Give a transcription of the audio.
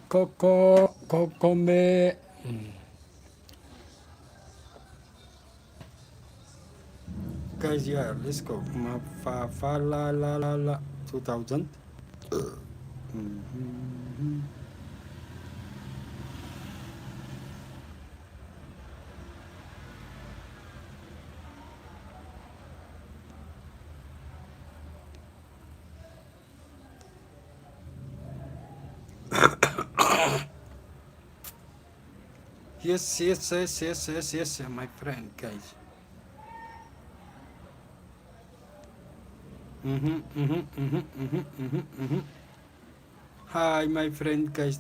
Kokome. Guys, yeah, let's go. Fa la 2000. Yes, my friend, guys. Hi, my friend, guys.